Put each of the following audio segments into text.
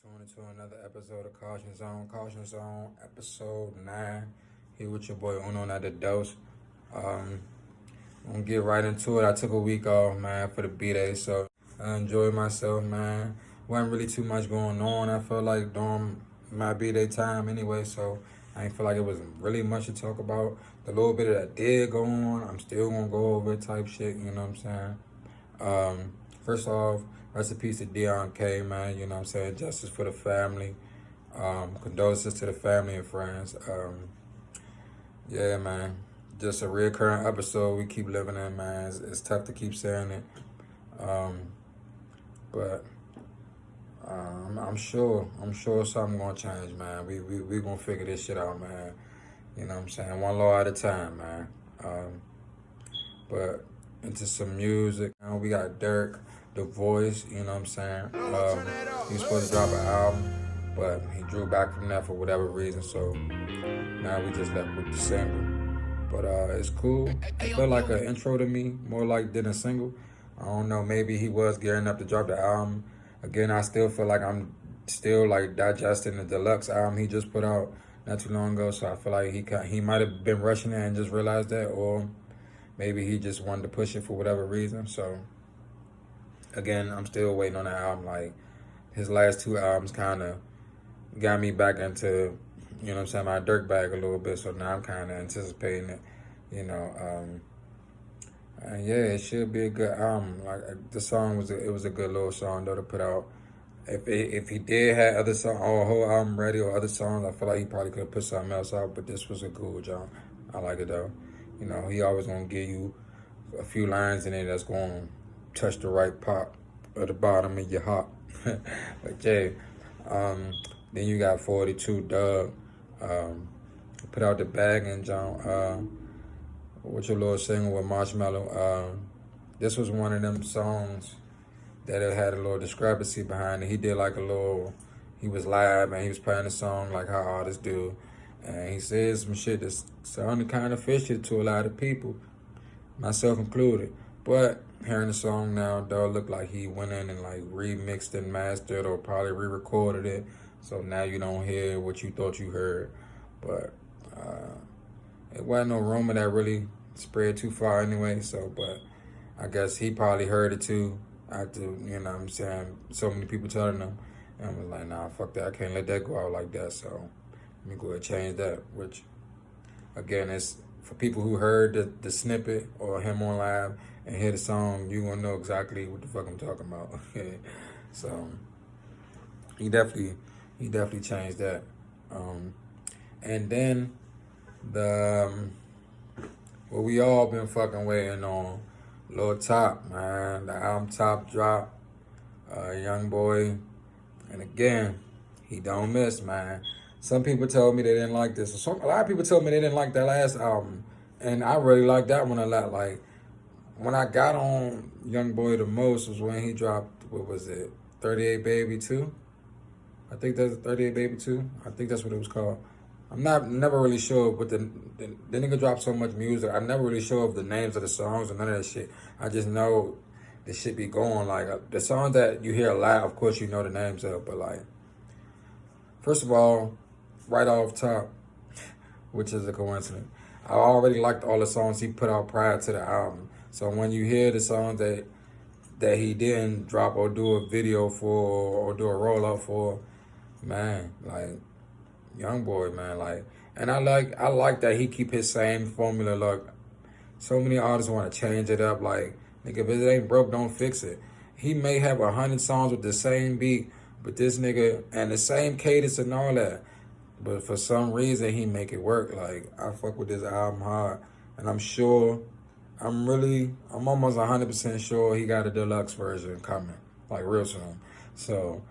Tune into another episode of Caution Zone. Caution Zone, episode 9. Here with your boy Uno at the dose. I'm gonna get right into it. I took a week off, man, for the B-Day, so I enjoyed myself, man. Wasn't really too much going on. I felt like during my B-Day time anyway, so I didn't feel like it was really much to talk about. The little bit that did go on, I'm still gonna go over it type shit, you know what I'm saying? First off, rest in peace to Dion K, man. You know what I'm saying? Justice for the family. Condolences to the family and friends. Yeah, man. Just a recurring episode we keep living in, man. It's tough to keep saying it. Um, but I'm sure something gonna change, man. We gonna figure this shit out, man. You know what I'm saying? One law at a time, man. But into some music. We got Dirk, The Voice, you know what I'm saying? He was supposed to drop an album, but he drew back from that for whatever reason, so now we just left with the single. But it's cool. It felt like an intro to me, more like than a single. I don't know, maybe he was gearing up to drop the album. Again, I still feel like I'm still like digesting the deluxe album he just put out not too long ago, so I feel like he might have been rushing it and just realized that, or maybe he just wanted to push it for whatever reason. So again, I'm still waiting on the album. Like his last two albums kind of got me back into, you know what I'm saying, my Dirk bag a little bit. So now I'm kind of anticipating it, you know. And yeah, it should be a good album. Like the song it was a good little song though to put out. If he did have other song or a whole album ready or other songs, I feel like he probably could have put something else out. But this was a cool job. I like it though. You know, he always gonna give you a few lines in it that's gonna touch the right part or the bottom of your heart. But yeah, then you got 42 Doug. Put out the bag and John. What's your little single with Marshmello? This was one of them songs that it had a little discrepancy behind it. He did like a little, he was live and he was playing the song like how artists do. And he said some shit that sounded kind of fishy to a lot of people, myself included. But hearing the song now, though, look like he went in and like remixed and mastered or probably re-recorded it. So now you don't hear what you thought you heard. But it wasn't no rumor that really spread too far anyway. So, but I guess he probably heard it too after, you know what I'm saying, so many people telling him. And I was like, nah, fuck that. I can't let that go out like that. So let me go ahead and change that. Which, again, it's for people who heard the snippet or him on live and hear the song, you gonna know exactly what the fuck I'm talking about. So he definitely changed that. And then the what we all been fucking waiting on, Lil Top, man. The album Top drop, Young Boy, and again, he don't miss, man. Some people told me they didn't like this. A lot of people told me they didn't like that last album, and I really liked that one a lot. Like when I got on Young Boy the most was when he dropped, what was it, 38 Baby 2? I think that's 38 Baby 2. I think that's what it was called. I'm never really sure, but the nigga dropped so much music. I'm never really sure of the names of the songs or none of that shit. I just know the shit be going. Like the songs that you hear a lot, of course you know the names of, but like, first of all, right off top, which is a coincidence, I already liked all the songs he put out prior to the album. So when you hear the songs that he didn't drop or do a video for or do a roll up for, man, like Young Boy, man, like, and I like that he keep his same formula. Look, so many artists want to change it up. Like, nigga, if it ain't broke, don't fix it. He may have 100 songs with the same beat, but this nigga and the same cadence and all that. But for some reason, he make it work. Like, I fuck with this album hard, and I'm sure, I'm almost 100% sure he got a deluxe version coming, like real soon. So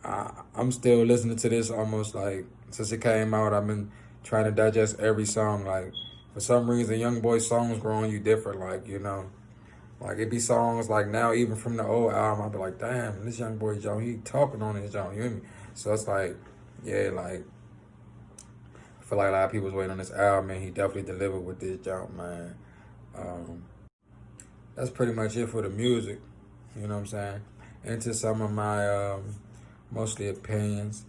I'm still listening to this almost like since it came out. I've been trying to digest every song. Like for some reason, Young Boy songs grow on you different. Like, you know, like it be songs like now even from the old album, I'll be like, damn, this Young Boy Joe, he talking on his Joe. You hear me? So it's like, yeah, like I feel like a lot of people's waiting on this album, and he definitely delivered with this jump, man. Um, that's pretty much it for the music. You know what I'm saying? Into some of my mostly opinions.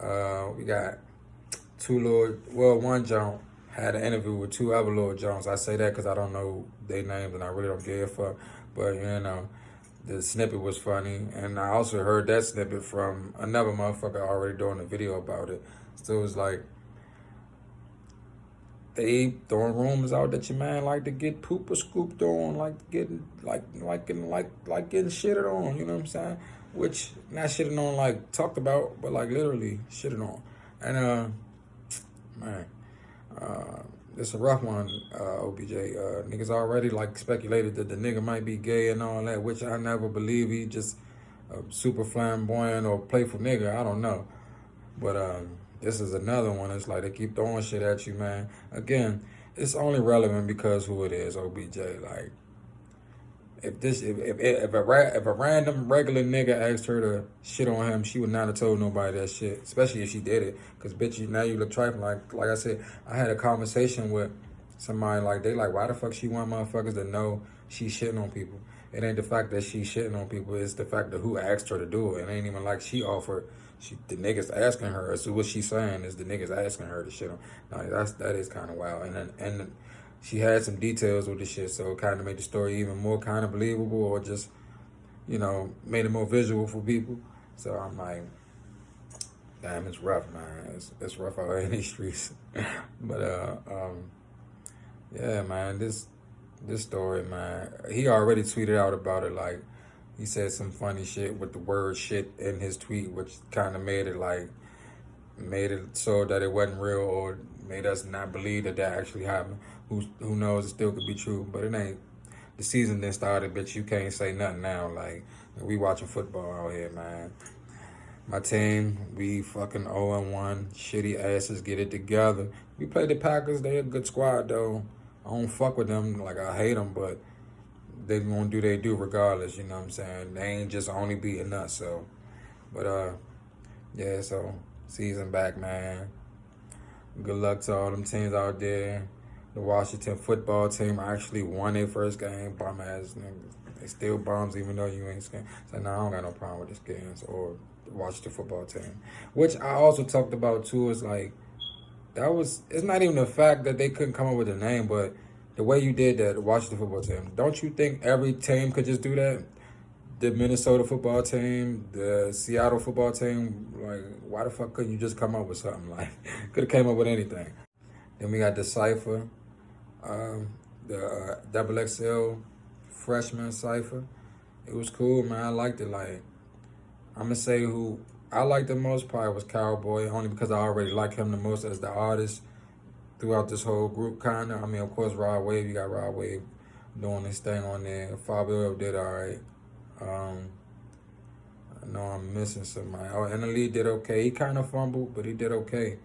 We got one Jones had an interview with two other Lil Jones. I say that because I don't know their names and I really don't give a fuck. But, the snippet was funny. And I also heard that snippet from another motherfucker already doing a video about it. So it was like, they throwing rumors out that your man like to get poop or scooped on, like getting getting shitted on, you know what I'm saying? Which not shitting on like talked about, but like literally shitted on. And man, it's a rough one, OBJ. Niggas already like speculated that the nigga might be gay and all that, which I never believe. He just a super flamboyant or playful nigga. I don't know. But this is another one. It's like they keep throwing shit at you, man. Again, it's only relevant because who it is, OBJ. Like, if a random regular nigga asked her to shit on him, she would not have told nobody that shit. Especially if she did it, cause bitch, now you look trifling. Like I said, I had a conversation with somebody like they like, why the fuck she want motherfuckers to know she shitting on people? It ain't the fact that she shitting on people. It's the fact that who asked her to do it. It ain't even like she offered. The niggas asking her. So what she's saying is the niggas asking her to shit on. Now that is kind of wild. And she had some details with the shit, so it kind of made the story even more kind of believable, or just made it more visual for people. So I'm like, damn, it's rough, man. It's rough out here in these streets. But yeah, man, this story, man. He already tweeted out about it, like. He said some funny shit with the word shit in his tweet, which kind of made it so that it wasn't real, or made us not believe that actually happened. Who knows? It still could be true, but it ain't. The season then started, bitch. You can't say nothing now. Like, we watching football out here, man. My team, we fucking 0-1. Shitty asses, get it together. We played the Packers. They a good squad, though. I don't fuck with them. Like, I hate them, but they gonna do they do regardless, you know what I'm saying? They ain't just only beating us, so. But, yeah, so, season back, man. Good luck to all them teams out there. The Washington football team actually won their first game. Bum ass niggas. They still bums even though you ain't scared. So, I don't got no problem with the Skins or the Washington football team. Which I also talked about, too, is like, it's not even the fact that they couldn't come up with a name, but the way you did that, Washington football team, don't you think every team could just do that? The Minnesota football team, the Seattle football team, like, why the fuck couldn't you just come up with something? Like, could have came up with anything. Then we got the Cypher, the Double XL freshman Cypher. It was cool, man. I liked it. Like, I'm going to say who I liked the most probably was Cowboy, only because I already like him the most as the artist. Throughout this whole group, kind of. I mean, of course, Rod Wave, you got Rod Wave doing his thing on there. Fabio did all right. I know I'm missing somebody. Oh, and the lead did okay. He kind of fumbled, but he did okay.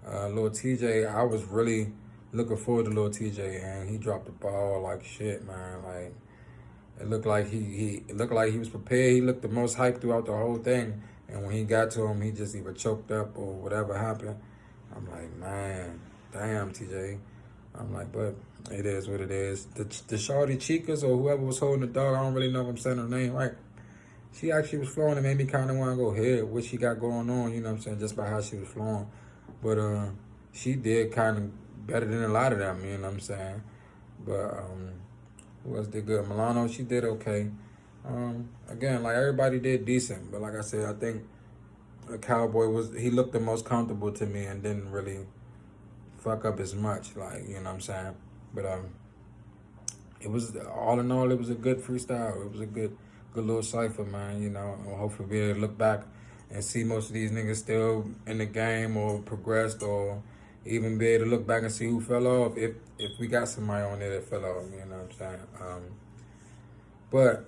Lil TJ, I was really looking forward to Lil TJ, and he dropped the ball like shit, man. Like, it looked like he was prepared. He looked the most hyped throughout the whole thing. And when he got to him, he just either choked up or whatever happened. I'm like, man. Damn, TJ. I'm like, but it is what it is. The Shorty Chicas or whoever was holding the dog, I don't really know if I'm saying her name right. She actually was flowing and made me kind of want to go ahead what she got going on, you know what I'm saying, just by how she was flowing. But she did kind of better than a lot of them, you know what I'm saying. But who else did good? Milano, she did okay. Again, like everybody did decent, but like I said, I think the Cowboy he looked the most comfortable to me and didn't really fuck up as much, like, you know what I'm saying? But it was, all in all, it was a good freestyle. It was a good little cypher, man, you know. Hopefully we'll look back and see most of these niggas still in the game or progressed, or even be able to look back and see who fell off, if we got somebody on there that fell off, you know what I'm saying? But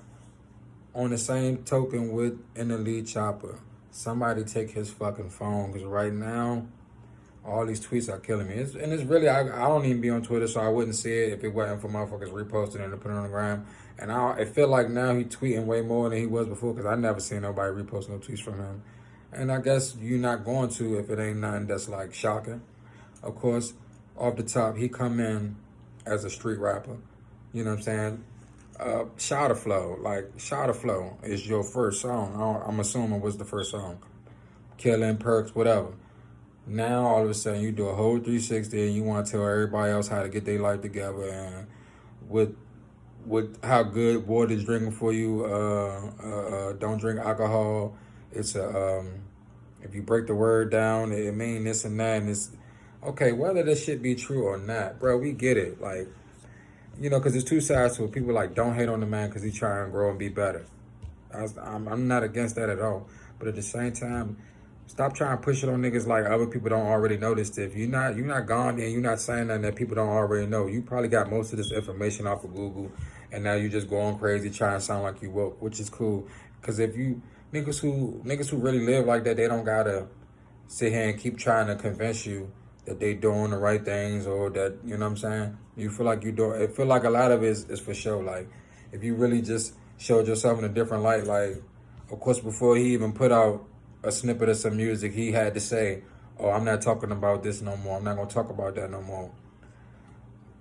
on the same token with an elite chopper, somebody take his fucking phone, because right now, all these tweets are killing me. It's really, I don't even be on Twitter, so I wouldn't see it if it wasn't for motherfuckers reposting it and putting it on the gram. And I feel like now he tweeting way more than he was before, because I never seen nobody repost no tweets from him. And I guess you're not going to if it ain't nothing that's like shocking. Of course, off the top, he come in as a street rapper. You know what I'm saying? Shotter Flow. Like, Shotter Flow is your first song. I'm assuming was the first song. killing, perks, whatever. Now all of a sudden you do a whole 360 and you want to tell everybody else how to get their life together and with how good water's drinking for you. Don't drink alcohol. It's a if you break the word down, it mean this and that, and it's okay. Whether this shit be true or not, bro, we get it. Like, because there's two sides to it. People like don't hate on the man because he's trying to grow and be better. I'm not against that at all, but at the same time, stop trying to push it on niggas like other people don't already know this stuff. You're not gone and you're not saying nothing that people don't already know. You probably got most of this information off of Google, and now you just going crazy trying to sound like you woke, which is cool. Because if you niggas who really live like that, they don't gotta sit here and keep trying to convince you that they doing the right things or that, you know what I'm saying? You feel like you do. It feel like a lot of it is for show. Like if you really just showed yourself in a different light, like of course before he even put out a snippet of some music, he had to say, "Oh, I'm not talking about this no more. I'm not gonna talk about that no more."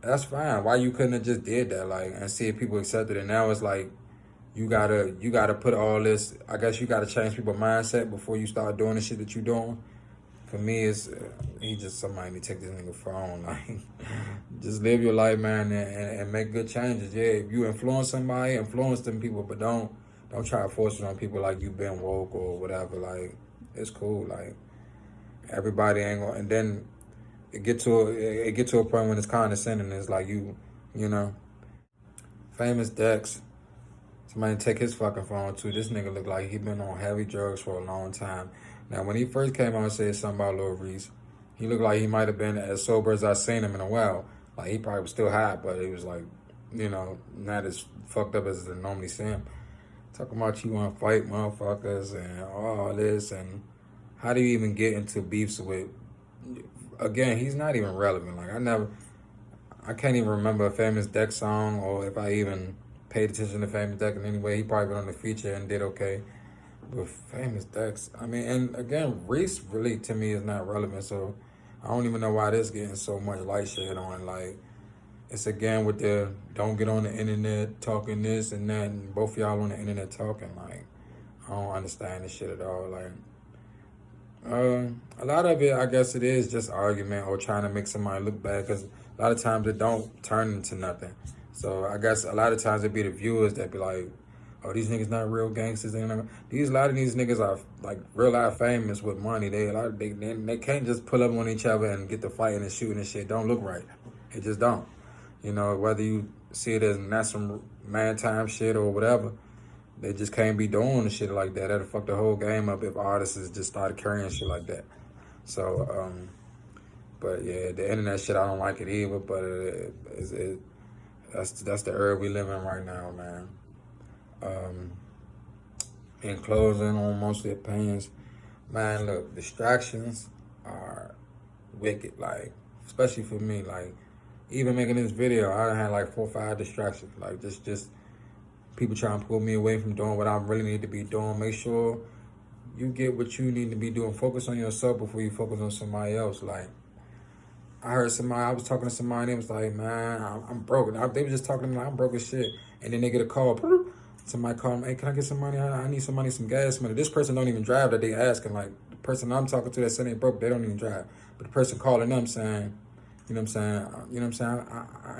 That's fine. Why you couldn't have just did that, like, and see if people accepted it? Now it's like you gotta put all this. I guess you gotta change people's mindset before you start doing the shit that you doing. For me, it's he just somebody need to take this nigga phone. Like, just live your life, man, and make good changes. Yeah, if you influence somebody, influence them people, but don't try to force it on people like you been woke or whatever. Like, it's cool. Like, everybody ain't gonna. And then it get to a point when it's condescending. It's like you know, Famous Dex. Somebody take his fucking phone too. This nigga look like he been on heavy drugs for a long time. Now, when he first came out and said something about Lil Reese, he looked like he might have been as sober as I seen him in a while. Like, he probably was still high, but he was like, not as fucked up as I normally see him. Talking about you want to fight motherfuckers and all this, and how do you even get into beefs with? Again, he's not even relevant. Like, I can't even remember a Famous Dex song, or if I even paid attention to Famous Dex in any way. He probably been on the feature and did okay. But Famous Dex, I mean, and again, Reese really to me is not relevant, so I don't even know why this getting so much light shed on. Like, it's again with the don't get on the internet talking this and that, and both of y'all on the internet talking. Like, I don't understand this shit at all. Like, a lot of it, I guess it is just argument or trying to make somebody look bad, because a lot of times it don't turn into nothing. So I guess a lot of times it be the viewers that be like, "Oh, these niggas not real gangsters." A lot of these niggas are like real life famous with money. They can't just pull up on each other and get to fighting and shooting and shit. Don't look right. It just don't. Whether you see it as not some man time shit or whatever, they just can't be doing shit like that. That'll fuck the whole game up if artists just started carrying shit like that. So, but yeah, the internet shit, I don't like it either. But that's the era we live in right now, man. In closing, on mostly opinions, man, look, distractions are wicked. Like, especially for me, like, even making this video, I done had like 4 or 5 distractions. Like, just people trying to pull me away from doing what I really need to be doing. Make sure you get what you need to be doing. Focus on yourself before you focus on somebody else. Like, I was talking to somebody, and they was like, "Man, I'm broke." They were just talking to me like, "I'm broke as shit." And then they get a call. Somebody call them, "Hey, can I get some money? I need some money, some gas money." This person don't even drive that they asking. Like, the person I'm talking to that said they broke, they don't even drive. But the person calling them saying, I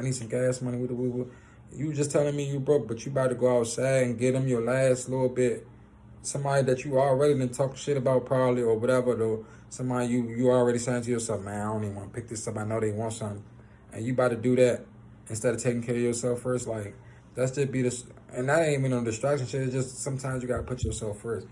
need some gas money with the woo. You just telling me you broke, but you about to go outside and get them your last little bit. Somebody that you already done talk shit about probably or whatever, though. Somebody you already saying to yourself, "Man, I don't even want to pick this up. I know they want something." And you about to do that instead of taking care of yourself first. Like, that's just be and that ain't even no distraction shit. It's just sometimes you got to put yourself first.